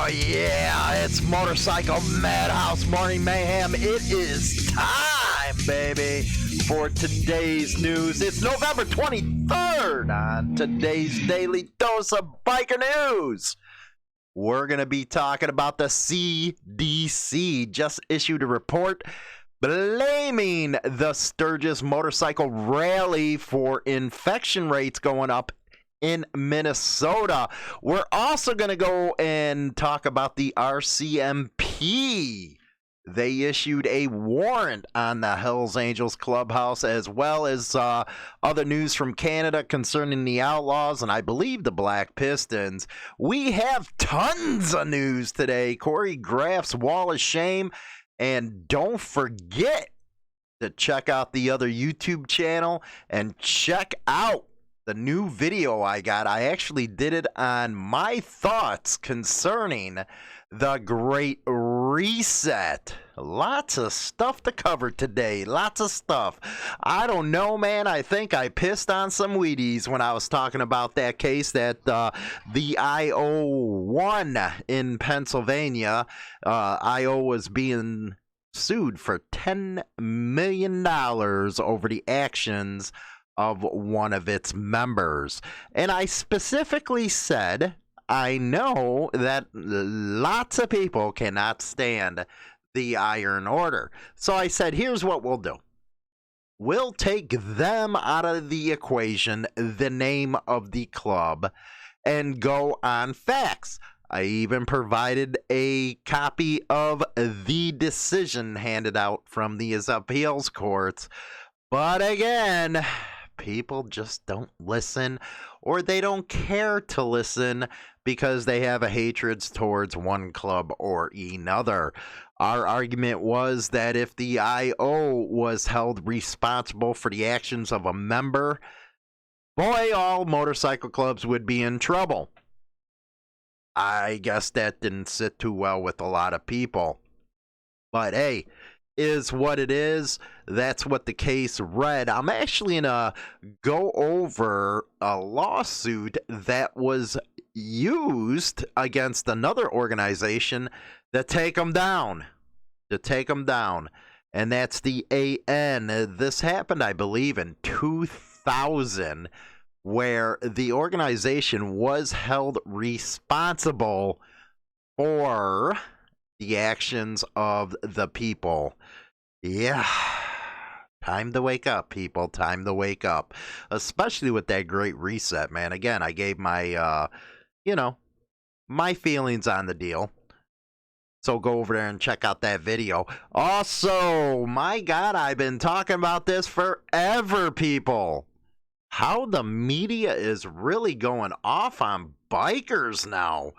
Oh, yeah, it's Motorcycle Madhouse Morning Mayhem. It is time, baby, for today's news. It's November 23rd on today's Daily Dose of Biker News. We're going to be talking about the CDC just issued a report blaming the Sturgis Motorcycle Rally for infection rates going up in Minnesota. We're also going to go and talk about the RCMP. They issued a warrant on the Hells Angels clubhouse, as well as other news from Canada concerning the Outlaws and I believe the Black Pistons. We have tons of news today. Corey Graff's Wall of Shame. And don't forget to check out the other YouTube channel and check out the new video I got. I actually did it on my thoughts concerning the Great Reset. Lots of stuff to cover today. Lots of stuff. I don't know, man. I think I pissed on some Wheaties when I was talking about that case that the IO won in Pennsylvania. IO was being sued for $10 million over the actions of one of its members. And I specifically said, I know that lots of people cannot stand the Iron Order. So I said, here's what we'll do. We'll take them out of the equation, the name of the club, and go on facts. I even provided a copy of the decision handed out from the appeals courts. But again, people just don't listen, or they don't care to listen because they have a hatred towards one club or another. Our argument was that if the IO was held responsible for the actions of a member, boy, all motorcycle clubs would be in trouble. I guess that didn't sit too well with a lot of people. But hey, is what it is. That's what the case read. I'm actually going to go over a lawsuit that was used against another organization to take them down. And that's the AN. This happened, I believe, in 2000, where the organization was held responsible for the actions of the people. Yeah. Time to wake up, people. Time to wake up. Especially with that Great Reset, man. Again, I gave my, my feelings on the deal. So go over there and check out that video. Also, my God, I've been talking about this forever, people. How the media is really going off on bikers now.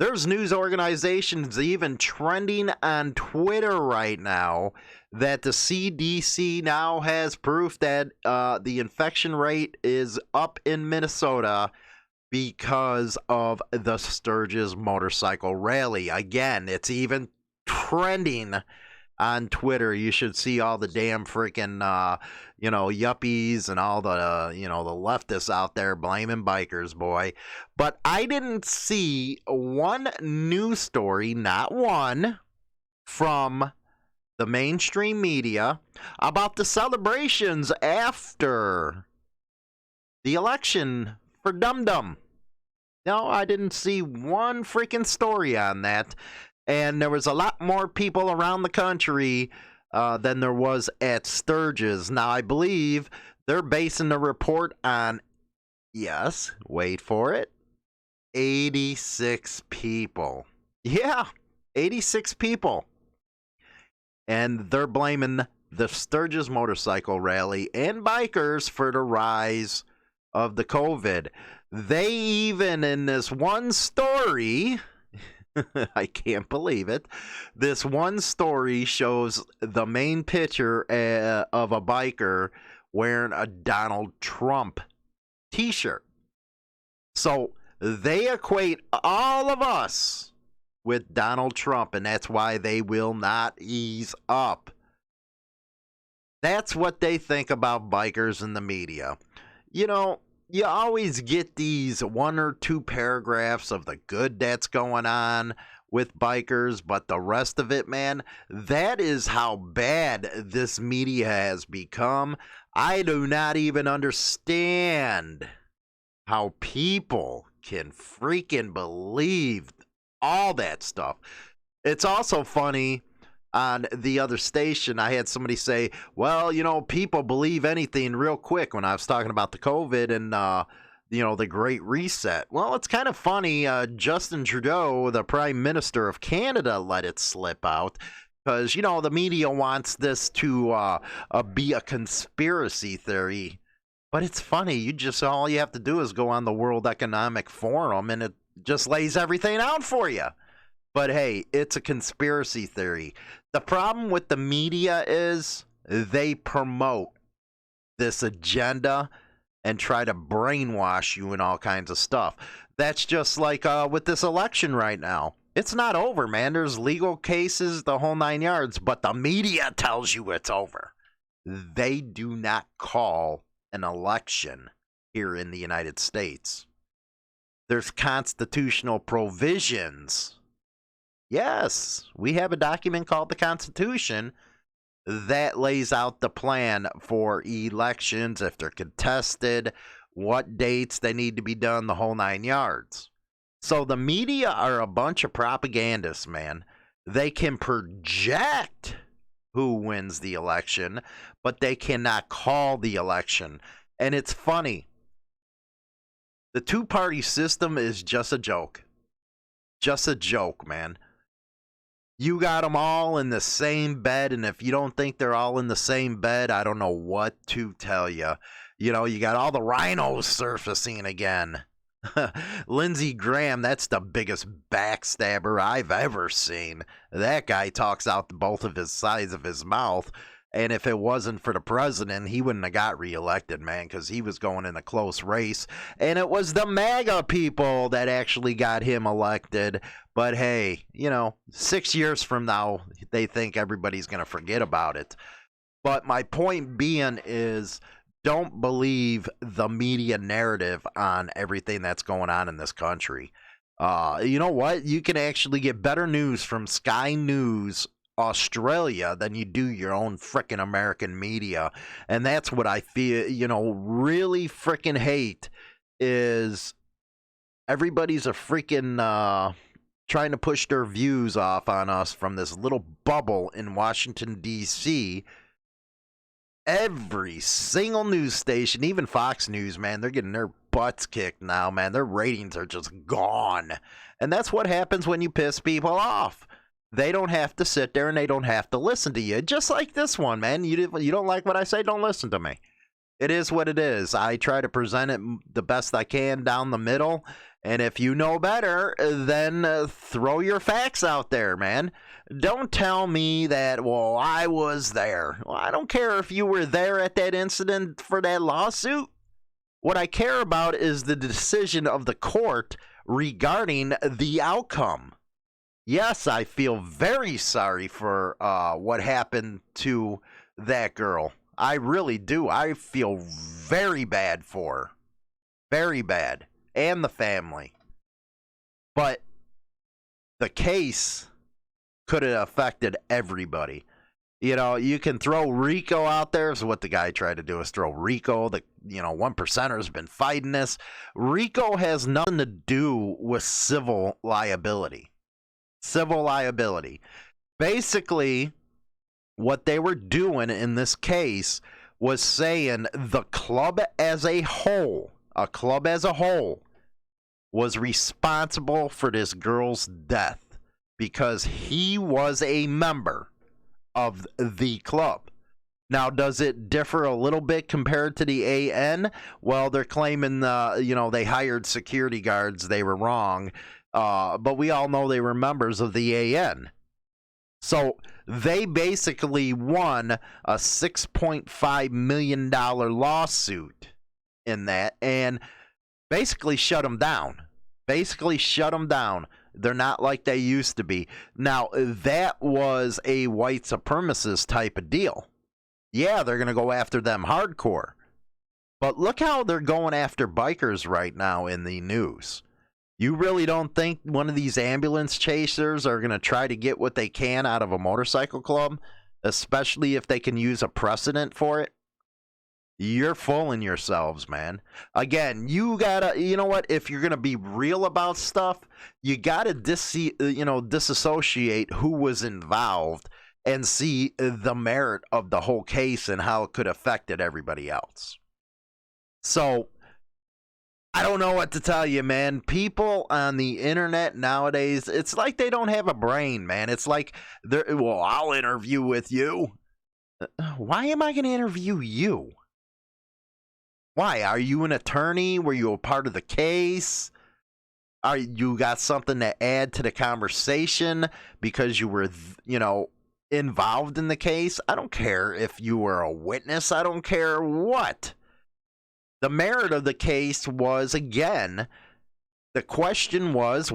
There's news organizations even trending on Twitter right now that the CDC now has proof that the infection rate is up in Minnesota because of the Sturgis Motorcycle Rally. Again, it's even trending on Twitter. You should see all the damn freaking, yuppies and all the, the leftists out there blaming bikers, boy. But I didn't see one news story, not one, from the mainstream media about the celebrations after the election for Dum Dum. No, I didn't see one freaking story on that. And there was a lot more people around the country than there was at Sturgis. Now, I believe they're basing the report on, yes, wait for it, 86 people. Yeah, 86 people. And they're blaming the Sturgis Motorcycle Rally and bikers for the rise of the COVID. They even, in this one story, I can't believe it, this one story shows the main picture of a biker wearing a Donald Trump t-shirt. So they equate all of us with Donald Trump, and that's why they will not ease up. That's what they think about bikers in the media. you always get these one or two paragraphs of the good that's going on with bikers, but the rest of it, man, that is how bad this media has become. I do not even understand how people can freaking believe all that stuff. It's also funny, on the other station, I had somebody say, well, people believe anything real quick when I was talking about the COVID and, the Great Reset. Well, it's kind of funny. Justin Trudeau, the Prime Minister of Canada, let it slip out because, the media wants this to be a conspiracy theory. But it's funny. All you have to do is go on the World Economic Forum and it just lays everything out for you. But hey, it's a conspiracy theory. The problem with the media is they promote this agenda and try to brainwash you and all kinds of stuff. That's just like with this election right now. It's not over, man. There's legal cases, the whole 9 yards, but the media tells you it's over. They do not call an election here in the United States. There's constitutional provisions. Yes, we have a document called the Constitution that lays out the plan for elections, if they're contested, what dates they need to be done, the whole 9 yards. So the media are a bunch of propagandists, man. They can project who wins the election, but they cannot call the election. And it's funny. The two-party system is just a joke. Just a joke, man. You got them all in the same bed, and if you don't think they're all in the same bed, I don't know what to tell you. You got all the rhinos surfacing again. Lindsey Graham, that's the biggest backstabber I've ever seen. That guy talks out both of his sides of his mouth, and if it wasn't for the president, he wouldn't have got reelected, man, because he was going in a close race, and it was the MAGA people that actually got him elected. But hey, 6 years from now, they think everybody's going to forget about it. But my point being is, don't believe the media narrative on everything that's going on in this country. You know what? You can actually get better news from Sky News Australia than you do your own frickin' American media. And that's what I feel, really frickin' hate is everybody's a freaking trying to push their views off on us from this little bubble in Washington, D.C. Every single news station, even Fox News, man, they're getting their butts kicked now, man. Their ratings are just gone. And that's what happens when you piss people off. They don't have to sit there and they don't have to listen to you. Just like this one, man. You don't like what I say, don't listen to me. It is what it is. I try to present it the best I can down the middle. And if you know better, then throw your facts out there, man. Don't tell me that, well, I was there. Well, I don't care if you were there at that incident for that lawsuit. What I care about is the decision of the court regarding the outcome. Yes, I feel very sorry for what happened to that girl. I really do. I feel very bad for her. Very bad. And the family. But the case could have affected everybody. You can throw RICO out there. So what the guy tried to do is throw RICO. The one percenter has been fighting this. RICO has nothing to do with civil liability. Civil liability. Basically, what they were doing in this case was saying the club as a whole, was responsible for this girl's death because he was a member of the club. Now, does it differ a little bit compared to the AN? Well, they're claiming, they hired security guards. They were wrong. But we all know they were members of the AN. So they basically won a $6.5 million lawsuit in that and basically shut them down. They're not like they used to be. Now, that was a white supremacist type of deal. Yeah, they're going to go after them hardcore. But look how they're going after bikers right now in the news. You really don't think one of these ambulance chasers are going to try to get what they can out of a motorcycle club, especially if they can use a precedent for it? You're fooling yourselves, man. Again, you gotta, you know what? If you're gonna be real about stuff, you gotta disassociate who was involved and see the merit of the whole case and how it could have affected everybody else. So, I don't know what to tell you, man. People on the internet nowadays, it's like they don't have a brain, man. It's like, well, I'll interview with you. Why am I gonna interview you? Why? Are you an attorney? Were you a part of the case? Are you got something to add to the conversation because you were, involved in the case? I don't care if you were a witness. I don't care what. The merit of the case was, again, the question was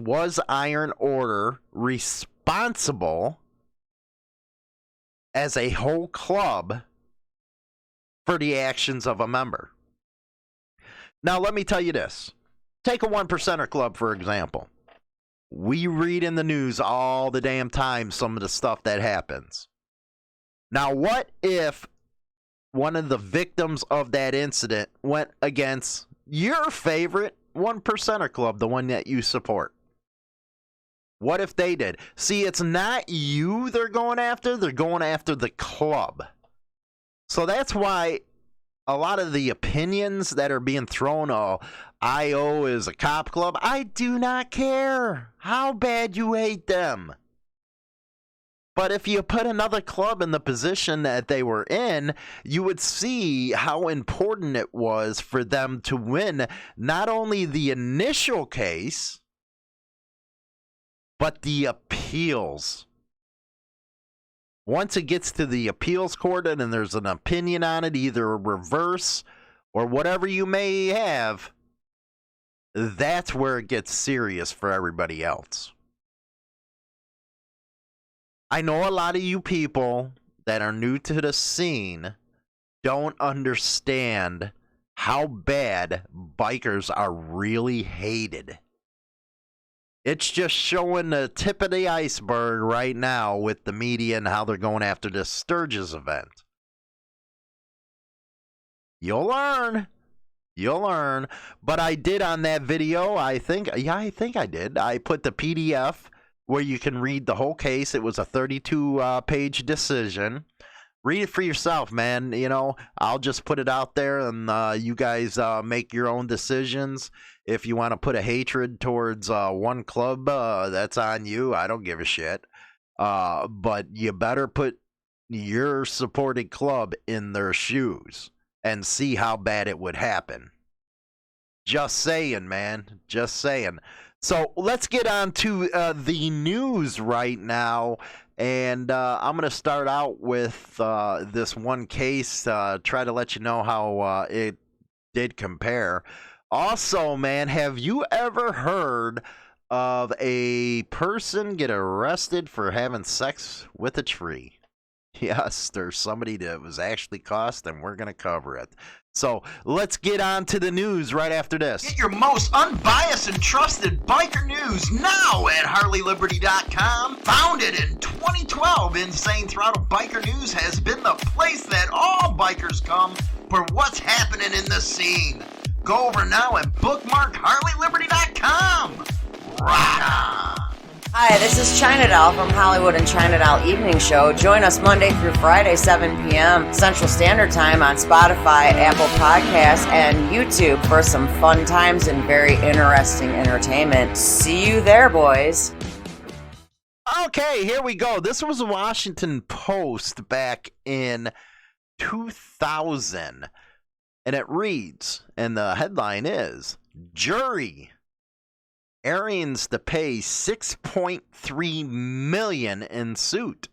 Iron Order responsible as a whole club for the actions of a member? Now, let me tell you this. Take a 1%er club, for example. We read in the news all the damn time some of the stuff that happens. Now, what if one of the victims of that incident went against your favorite 1%er club, the one that you support? What if they did? See, it's not you they're going after the club. So that's why a lot of the opinions that are being thrown, IO is a cop club, I do not care how bad you hate them. But if you put another club in the position that they were in, you would see how important it was for them to win not only the initial case, but the appeals. Once it gets to the appeals court and there's an opinion on it, either reverse or whatever you may have, that's where it gets serious for everybody else. I know a lot of you people that are new to the scene don't understand how bad bikers are really hated. It's just showing the tip of the iceberg right now with the media and how they're going after this Sturgis event. You'll learn. You'll learn. But I did on that video, I think I did. I put the PDF where you can read the whole case. It was a 32-page decision. Read it for yourself, man. I'll just put it out there and you guys make your own decisions. If you want to put a hatred towards one club, that's on you. I don't give a shit. But you better put your supported club in their shoes and see how bad it would happen. Just saying, man. Just saying. So let's get on to the news right now. And I'm going to start out with this one case, try to let you know how it did compare. Also, man, have you ever heard of a person get arrested for having sex with a tree? Yes, there's somebody that was actually caught, and we're going to cover it. So let's get on to the news right after this. Get your most unbiased and trusted biker news now at HarleyLiberty.com. Founded in 2012, Insane Throttle Biker News has been the place that all bikers come for what's happening in the scene. Go over now and bookmark HarleyLiberty.com. Rock on! Hi, this is China Doll from Hollywood and China Doll Evening Show. Join us Monday through Friday, 7 p.m. Central Standard Time on Spotify, Apple Podcasts, and YouTube for some fun times and very interesting entertainment. See you there, boys. Okay, here we go. This was a Washington Post back in 2000. And it reads, and the headline is, Jury Arians to pay $6.3 million in suit.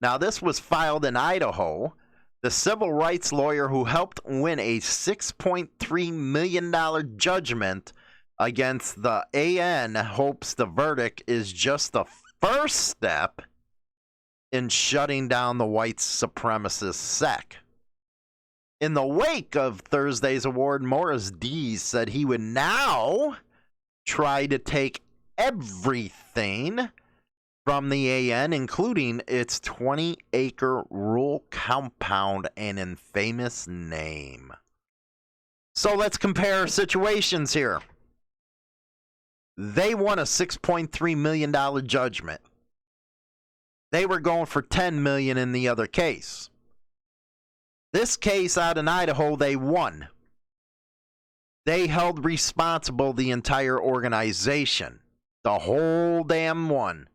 Now, this was filed in Idaho. The civil rights lawyer who helped win a $6.3 million judgment against the AN hopes the verdict is just the first step in shutting down the white supremacist sect. In the wake of Thursday's award, Morris Dees said he would now try to take everything from the AN, including its 20-acre rural compound and infamous name. So let's compare situations here. They won a $6.3 million judgment. They were going for $10 million in the other case. This case out in Idaho, they won. They held responsible the entire organization. The whole damn one.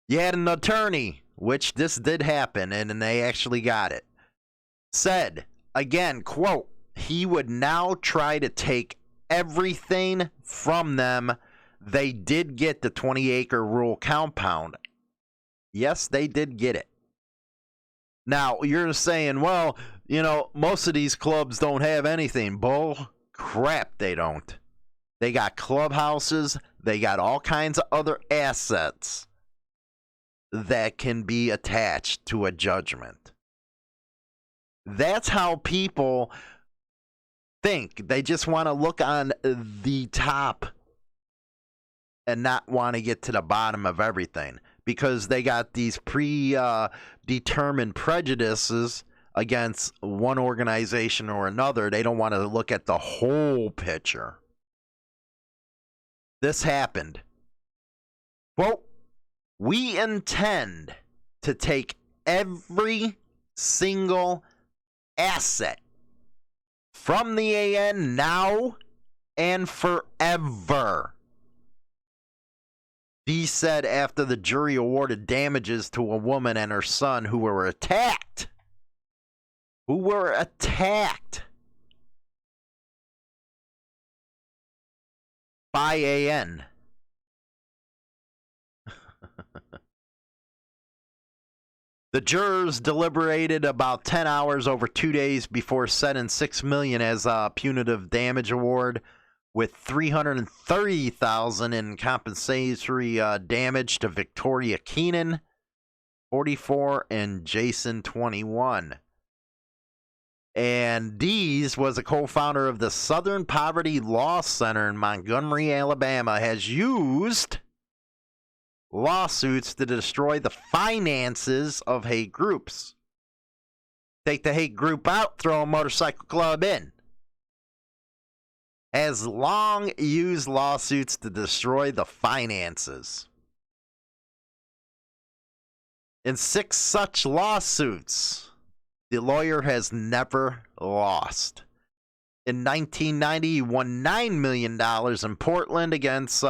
You had an attorney, which this did happen, and they actually got it. Said, again, quote, he would now try to take everything from them. They did get the 20-acre rural compound. Yes, they did get it. Now, you're saying, well, you know, most of these clubs don't have anything. Bull crap, they don't. They got clubhouses. They got all kinds of other assets that can be attached to a judgment. That's how people think. They just want to look on the top and not want to get to the bottom of everything because they got these predetermined prejudices against one organization or another. They don't want to look at the whole picture. This happened. Quote, we intend to take every single asset from the AN now and forever. He said after the jury awarded damages to a woman and her son who were attacked. By AN. The jurors deliberated about 10 hours over 2 days before setting $6 million as a punitive damage award, with $330,000 in compensatory damage to Victoria Keenan, 44, and Jason, 21. And Dees was a co-founder of the Southern Poverty Law Center in Montgomery, Alabama, has used lawsuits to destroy the finances of hate groups. Take the hate group out, throw a motorcycle club in. Has long used lawsuits to destroy the finances. In 6 such lawsuits, the lawyer has never lost. In 1990, he won $9 million in Portland against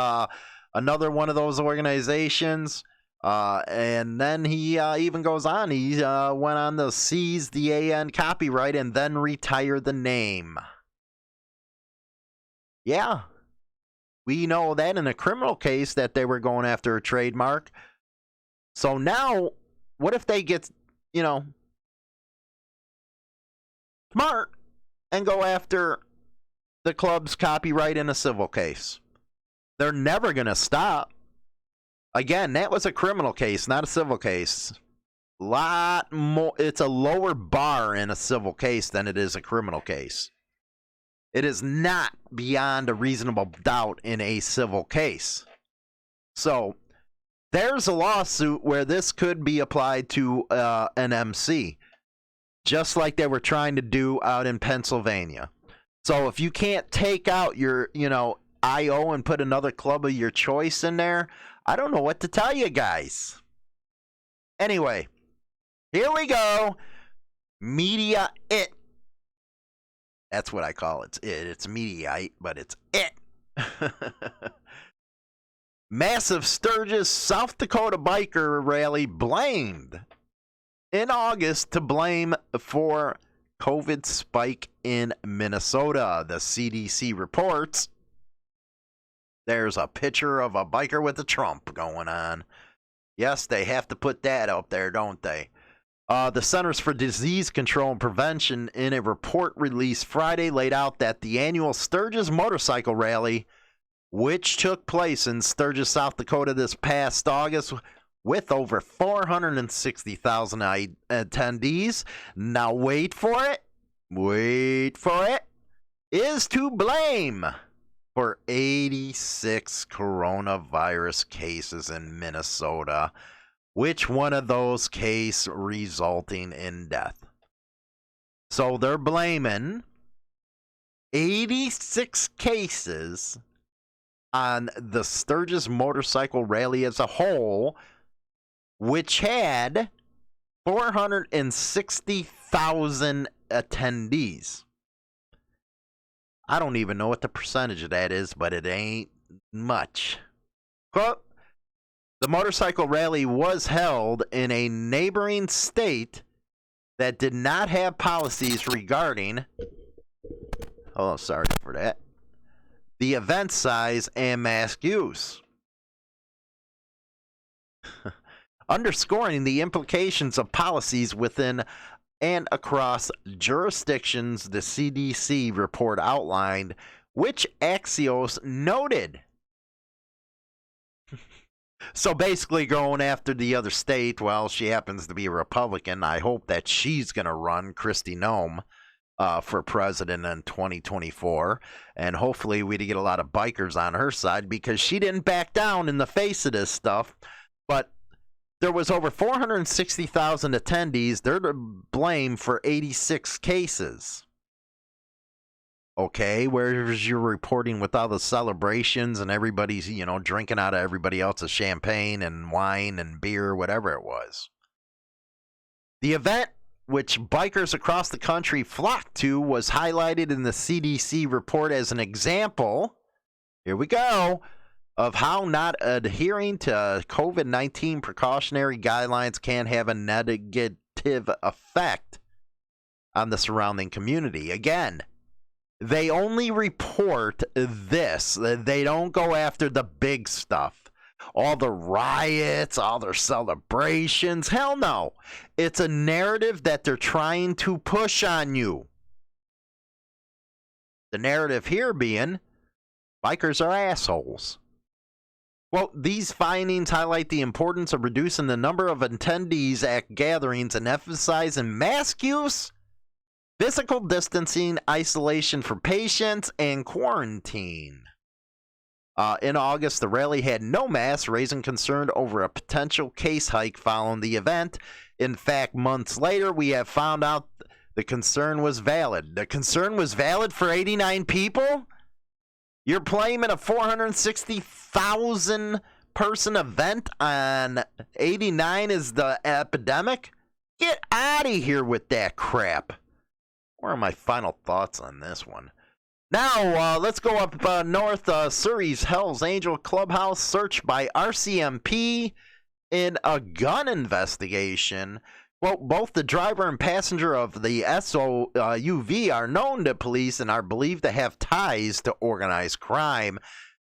another one of those organizations. And then he even goes on. He went on to seize the AN copyright and then retire the name. Yeah. We know that in a criminal case that they were going after a trademark. So now, what if they get, smart and go after the club's copyright in a civil case? They're never going to stop. Again, that was a criminal case, not a civil case. Lot more. It's a lower bar in a civil case than it is a criminal case. It is not beyond a reasonable doubt in a civil case. So there's a lawsuit where this could be applied to an MC, just like they were trying to do out in Pennsylvania. So if you can't take out your, IO and put another club of your choice in there, I don't know what to tell you guys. Anyway, here we go. Media it. That's what I call it. It's Mediaite, but it's it. Massive Sturgis, South Dakota biker rally blamed in August to blame for COVID spike in Minnesota. The CDC reports. There's a picture of a biker with a Trump going on. Yes, they have to put that up there, don't they? The Centers for Disease Control and Prevention, in a report released Friday, laid out that the annual Sturgis Motorcycle Rally, which took place in Sturgis, South Dakota this past August, with over 460,000 attendees. Now wait for it, is to blame for 86 coronavirus cases in Minnesota. Which one of those cases resulting in death? So they're blaming 86 cases on the Sturgis Motorcycle Rally as a whole, which had 460,000 attendees. I don't even know what the percentage of that is, but it ain't much. Quote, the motorcycle rally was held in a neighboring state that did not have policies regarding, oh, sorry for that, the event size and mask use. Underscoring the implications of policies within and across jurisdictions, the CDC report outlined, which Axios noted. So basically going after the other state, well, she happens to be a Republican. I hope that she's going to run, Kristi Noem, for president in 2024. And hopefully we get a lot of bikers on her side because she didn't back down in the face of this stuff. But there was over 460,000 attendees. They're to blame for 86 cases. Okay, where's your reporting with all the celebrations and everybody's, drinking out of everybody else's champagne and wine and beer, whatever it was? The event, which bikers across the country flocked to, was highlighted in the CDC report as an example, here we go, of how not adhering to COVID-19 precautionary guidelines can have a negative effect on the surrounding community. Again, they only report this. They don't go after the big stuff. All the riots, all their celebrations. Hell no. It's a narrative that they're trying to push on you. The narrative here being, bikers are assholes. Well, these findings highlight the importance of reducing the number of attendees at gatherings and emphasizing mask use, physical distancing, isolation for patients, and quarantine. In August, the rally had no masks, raising concern over a potential case hike following the event. In fact, months later, we have found out the concern was valid. The concern was valid for 89 people? You're playing in a 460,000 person event on 89 is the epidemic? Get out of here with that crap. What are my final thoughts on this one? Now, let's go up north. Surrey's Hells Angel Clubhouse searched by RCMP in a gun investigation. Well, both the driver and passenger of the SUV are known to police and are believed to have ties to organized crime.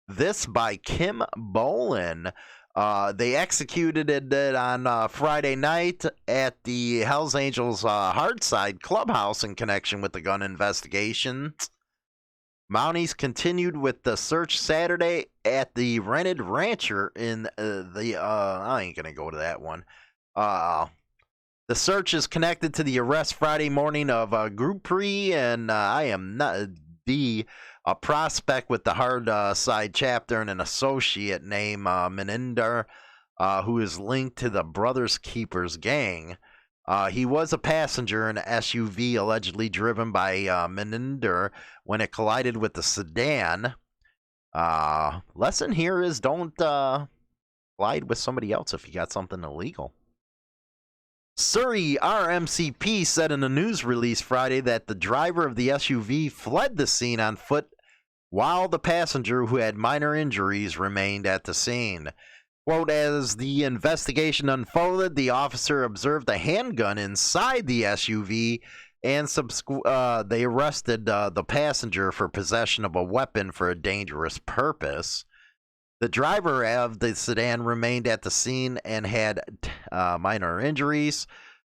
This by Kim Bolin. They executed it on Friday night at the Hells Angels Hardside Clubhouse in connection with the gun investigation. Mounties continued with the search Saturday at the rented rancher in I ain't going to go to that one. The search is connected to the arrest Friday morning of Groupery, and I am not a prospect with the hard side chapter and an associate named Meninder, who is linked to the Brothers Keepers gang. He was a passenger in an SUV allegedly driven by Meninder when it collided with the sedan. Lesson here is don't collide with somebody else if you got something illegal. Surrey RMCP said in a news release Friday that the driver of the SUV fled the scene on foot while the passenger, who had minor injuries, remained at the scene. Quote, as the investigation unfolded, the officer observed a handgun inside the SUV and they arrested the passenger for possession of a weapon for a dangerous purpose. The driver of the sedan remained at the scene and had minor injuries.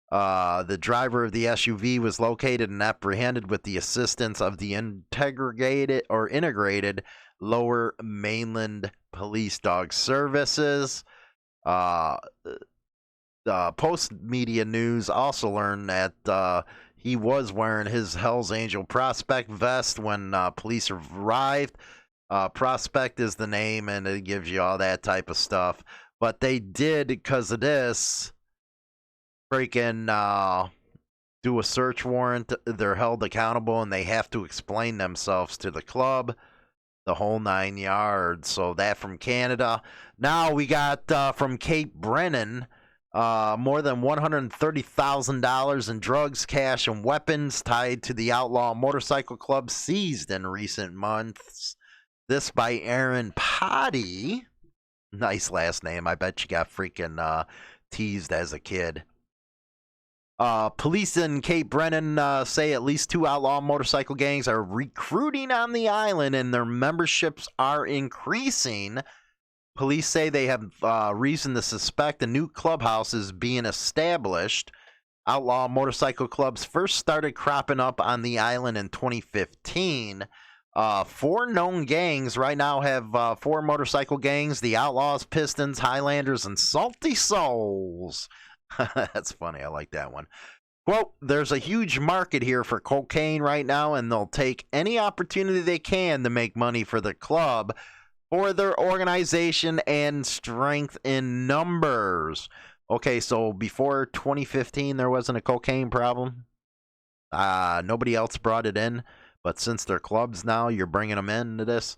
The driver of the SUV was located and apprehended with the assistance of the integrated Lower Mainland Police Dog Services. Uh, Post media news also learned that he was wearing his Hell's Angel Prospect vest when police arrived. Prospect is the name, and it gives you all that type of stuff. But they did, because of this, freaking do a search warrant. They're held accountable, and they have to explain themselves to the club, the whole 9 yards. So that from Canada. Now we got from Cape Brennan, more than $130,000 in drugs, cash, and weapons tied to the Outlaw Motorcycle Club seized in recent months. This by Aaron Potty. Nice last name. I bet you got freaking teased as a kid. Police in Cape Brennan say at least 2 outlaw motorcycle gangs are recruiting on the island and their memberships are increasing. Police say they have reason to suspect a new clubhouse is being established. Outlaw motorcycle clubs first started cropping up on the island in 2015. 4 known gangs right now have 4 motorcycle gangs: the Outlaws, Pistons, Highlanders, and Salty Souls. That's funny. I like that one. Quote, there's a huge market here for cocaine right now, and they'll take any opportunity they can to make money for the club, for their organization, and strength in numbers. Okay, so before 2015, there wasn't a cocaine problem. Nobody else brought it in. But since they're clubs now, you're bringing them into this.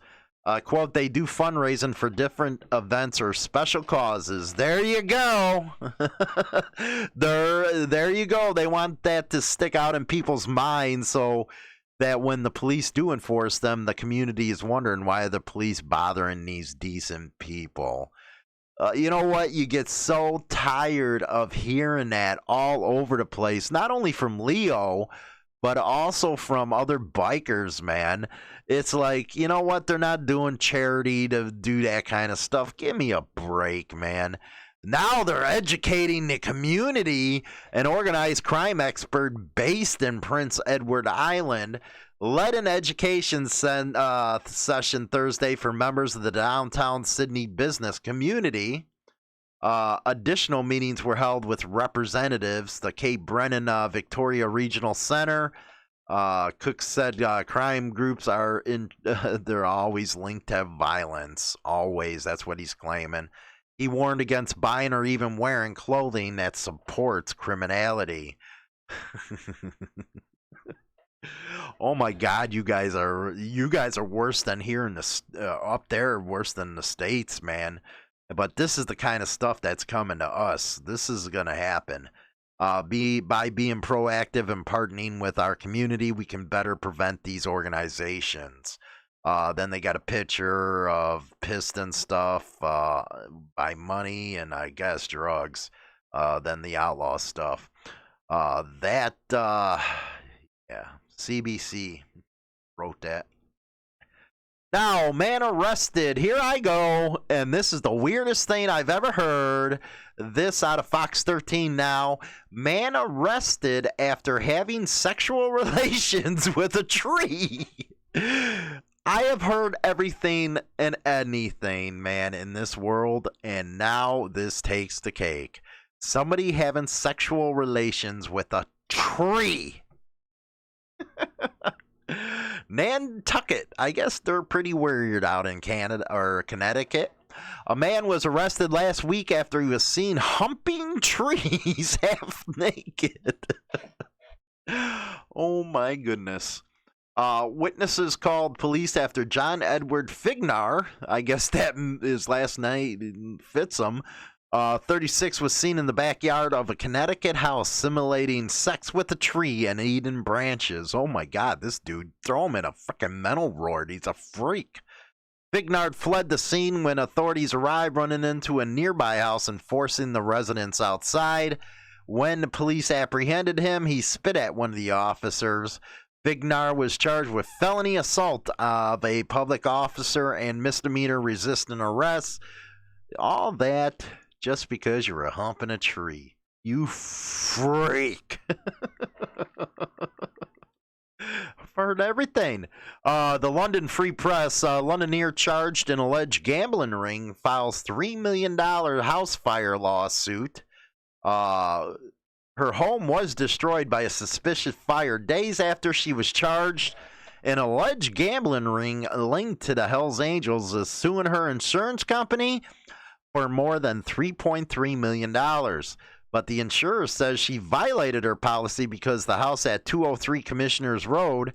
Quote, they do fundraising for different events or special causes. There you go. there you go. They want that to stick out in people's minds so that when the police do enforce them, the community is wondering, why are the police bothering these decent people? You know what? You get so tired of hearing that all over the place, not only from Leo, but also from other bikers, man. It's like, you know what? They're not doing charity to do that kind of stuff. Give me a break, man. Now they're educating the community. An organized crime expert based in Prince Edward Island led an education session Thursday for members of the downtown Sydney business community. Additional meetings were held with representatives. The Cape Brennan Victoria Regional Center. Cook said crime groups are they're always linked to violence. Always. That's what he's claiming. He warned against buying or even wearing clothing that supports criminality. Oh my God, you guys are worse than here in the up there, worse than the States, man. But this is the kind of stuff that's coming to us. This is going to happen. By being proactive and partnering with our community, we can better prevent these organizations. Then they got a picture of Piston stuff, by money and I guess drugs. Then the outlaw stuff. Yeah, CBC wrote that. Now, man arrested. Here I go. And this is the weirdest thing I've ever heard. This out of Fox 13 now. Man arrested after having sexual relations with a tree. I have heard everything and anything, man, in this world. And now this takes the cake. Somebody having sexual relations with a tree. Nantucket. I guess they're pretty weird out in Canada or Connecticut. A man was arrested last week after he was seen humping trees half naked. Oh my goodness. Witnesses called police after John Edward Fignar, I guess that his last name fits him, 36, was seen in the backyard of a Connecticut house simulating sex with a tree and eating branches. Oh my God, this dude, throw him in a freaking mental ward. He's a freak. Fignard fled the scene when authorities arrived, running into a nearby house and forcing the residents outside. When the police apprehended him, he spit at one of the officers. Fignar was charged with felony assault of a public officer and misdemeanor resisting arrest. All that just because you're a hump in a tree. You freak. heard everything. The London Free Press, Londoner charged in alleged gambling ring files $3 million house fire lawsuit. Her home was destroyed by a suspicious fire days after she was charged. An alleged gambling ring linked to the Hells Angels is suing her insurance company for more than $3.3 million. But the insurer says she violated her policy because the house at 203 Commissioners Road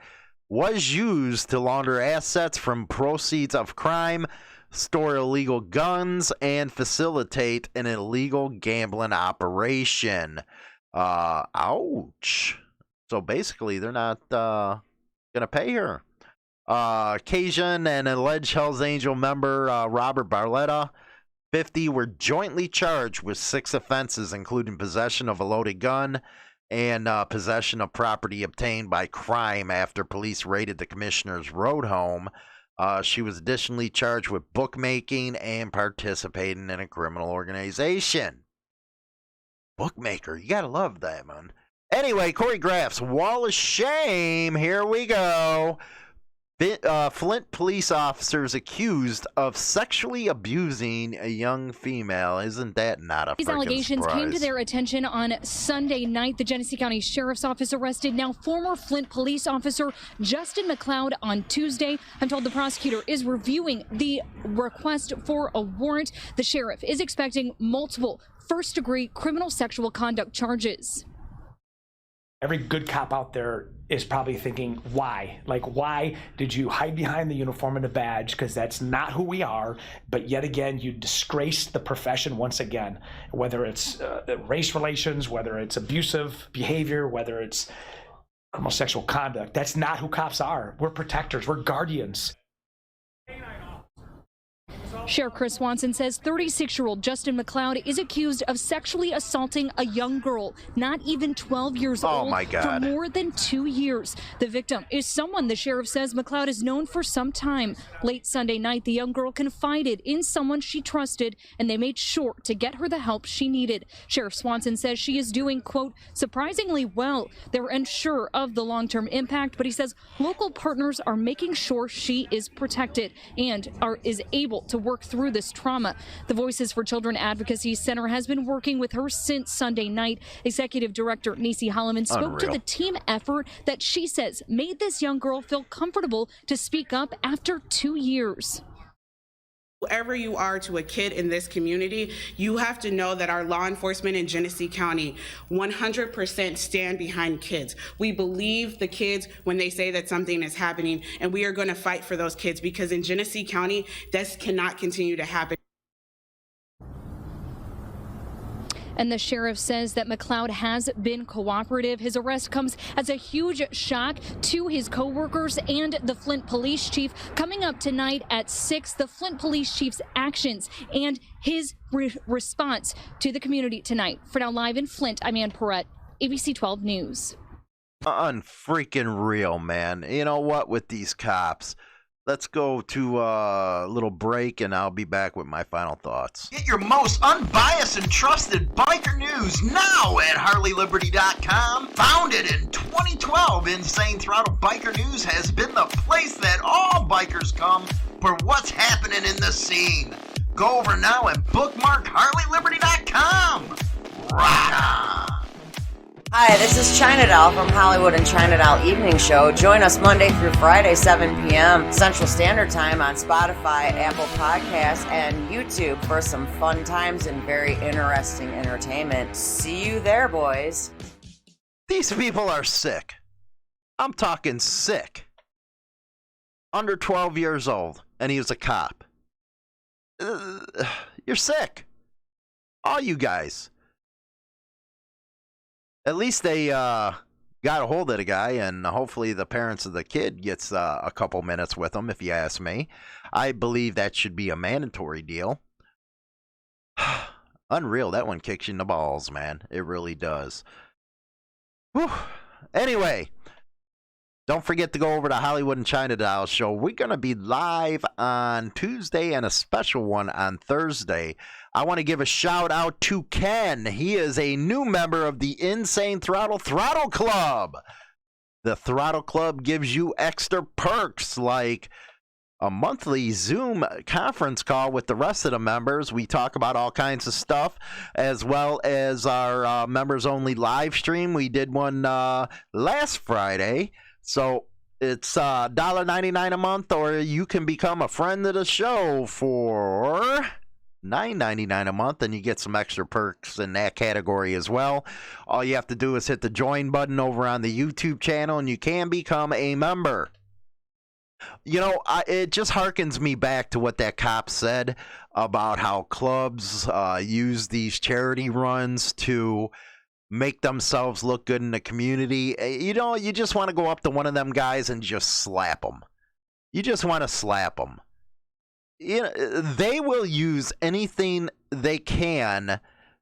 was used to launder assets from proceeds of crime, store illegal guns, and facilitate an illegal gambling operation. Ouch. So basically, they're not going to pay her. Cajun and alleged Hells Angel member Robert Barletta, 50, were jointly charged with 6 offenses, including possession of a loaded gun and possession of property obtained by crime after police raided the Commissioner's Road home. She was additionally charged with bookmaking and participating in a criminal organization. Bookmaker, you gotta love that, man. Anyway, Corey Graff's Wall of Shame. Here we go. Flint police officers accused of sexually abusing a young female. Isn't that not a These allegations surprise? came to their attention on Sunday night. The Genesee County Sheriff's Office arrested now former Flint police officer Justin McLeod on Tuesday. I'm told the prosecutor is reviewing the request for a warrant. The sheriff is expecting multiple first-degree criminal sexual conduct charges. Every good cop out there is probably thinking, why? Like, why did you hide behind the uniform and the badge? Because that's not who we are. But yet again, you disgrace the profession once again, whether it's race relations, whether it's abusive behavior, whether it's criminal sexual conduct. That's not who cops are. We're protectors. We're guardians. Sheriff Chris Swanson says 36-year-old Justin McLeod is accused of sexually assaulting a young girl, not even 12 years old, for more than 2 years. The victim is someone the sheriff says McLeod is known for some time. Late Sunday night, the young girl confided in someone she trusted, and they made sure to get her the help she needed. Sheriff Swanson says she is doing, quote, surprisingly well. They were unsure of the long-term impact, but he says local partners are making sure she is protected and is able to work through this trauma. The Voices for Children Advocacy Center has been working with her since Sunday night. Executive Director Nisi Holloman spoke to the team effort that she says made this young girl feel comfortable to speak up after 2 years. Whoever you are to a kid in this community, you have to know that our law enforcement in Genesee County 100% stand behind kids. We believe the kids when they say that something is happening, and we are going to fight for those kids because in Genesee County, this cannot continue to happen. And the sheriff says that McLeod has been cooperative. His arrest comes as a huge shock to his coworkers and the Flint police chief. Coming up tonight at 6, the Flint police chief's actions and his response to the community tonight. For now, live in Flint, I'm Ann Perrette, ABC 12 News. Unfreaking real, man. You know what, with these cops? Let's go to a little break, and I'll be back with my final thoughts. Get your most unbiased and trusted biker news now at HarleyLiberty.com. Founded in 2012, Insane Throttle Biker News has been the place that all bikers come for what's happening in the scene. Go over now and bookmark HarleyLiberty.com. Rock on! Hi, this is China Doll from Hollywood and China Doll Evening Show. Join us Monday through Friday, 7 p.m. Central Standard Time on Spotify, Apple Podcasts, and YouTube for some fun times and very interesting entertainment. See you there, boys. These people are sick. I'm talking sick. Under 12 years old, and he was a cop. You're sick. All you guys. At least they got a hold of the guy, and hopefully the parents of the kid gets a couple minutes with him, if you ask me. I believe that should be a mandatory deal. Unreal. That one kicks you in the balls, man. It really does. Whew. Anyway, don't forget to go over to Hollywood and China Doll Show. We're going to be live on Tuesday and a special one on Thursday. I want to give a shout out to Ken. He is a new member of the Insane Throttle Club. The Throttle Club gives you extra perks like a monthly Zoom conference call with the rest of the members. We talk about all kinds of stuff, as well as our members-only live stream. We did one last Friday. So it's $1.99 a month, or you can become a friend of the show for $9.99 a month, and you get some extra perks in that category as well. All you have to do is hit the join button over on the YouTube channel, and you can become a member. You know, it just harkens me back to what that cop said about how clubs use these charity runs to make themselves look good in the community. You know, you just want to go up to one of them guys and just slap them. You just want to slap them. You know, they will use anything they can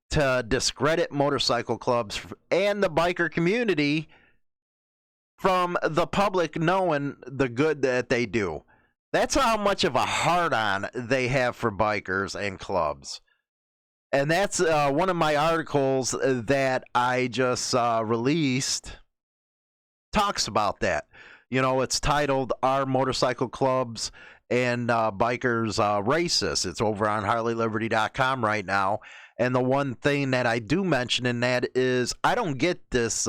to discredit motorcycle clubs and the biker community from the public knowing the good that they do. That's how much of a hard-on they have for bikers and clubs. And that's one of my articles that I just released talks about that. You know, it's titled, Are Motorcycle Clubs and Bikers Racist? It's over on HarleyLiberty.com right now. And the one thing that I do mention in that is I don't get this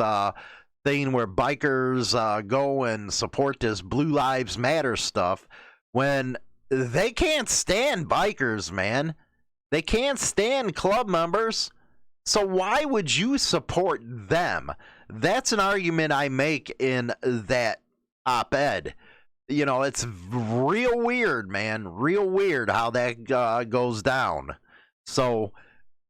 thing where bikers go and support this Blue Lives Matter stuff when they can't stand bikers, man. They can't stand club members. So why would you support them? That's an argument I make in that op-ed. You know, it's real weird, man. Real weird how that goes down. So,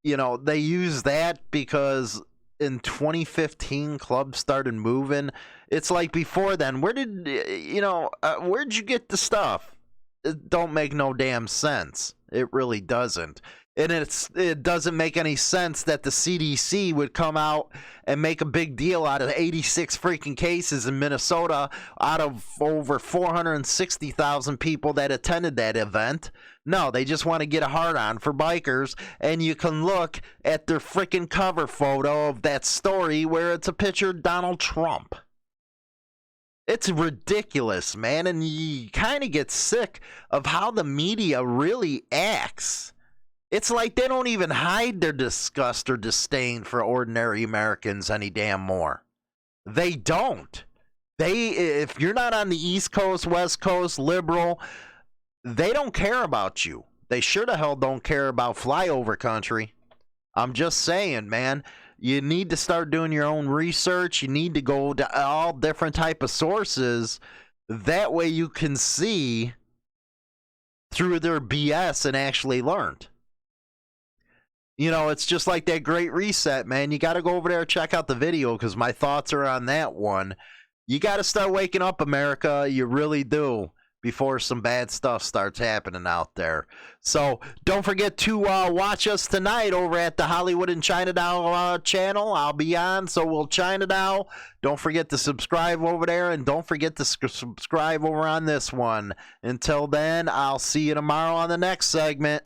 you know, they use that because in 2015, clubs started moving. It's like before then, where'd you get the stuff? It don't make no damn sense. It really doesn't. And it doesn't make any sense that the CDC would come out and make a big deal out of 86 freaking cases in Minnesota out of over 460,000 people that attended that event. No, they just want to get a hard-on for bikers, and you can look at their freaking cover photo of that story where it's a picture of Donald Trump. It's ridiculous, man, and you kind of get sick of how the media really acts. It's like they don't even hide their disgust or disdain for ordinary Americans any damn more. They don't. If you're not on the East Coast, West Coast, liberal, they don't care about you. They sure the hell don't care about flyover country. I'm just saying, man. You need to start doing your own research. You need to go to all different type of sources. That way you can see through their BS and actually learn. You know, it's just like that Great Reset, man. You got to go over there and check out the video because my thoughts are on that one. You got to start waking up, America. You really do, before some bad stuff starts happening out there. So don't forget to watch us tonight over at the Hollywood and Chinatown channel. I'll be on, so we'll Chinatown. Don't forget to subscribe over there, and don't forget to subscribe over on this one. Until then, I'll see you tomorrow on the next segment.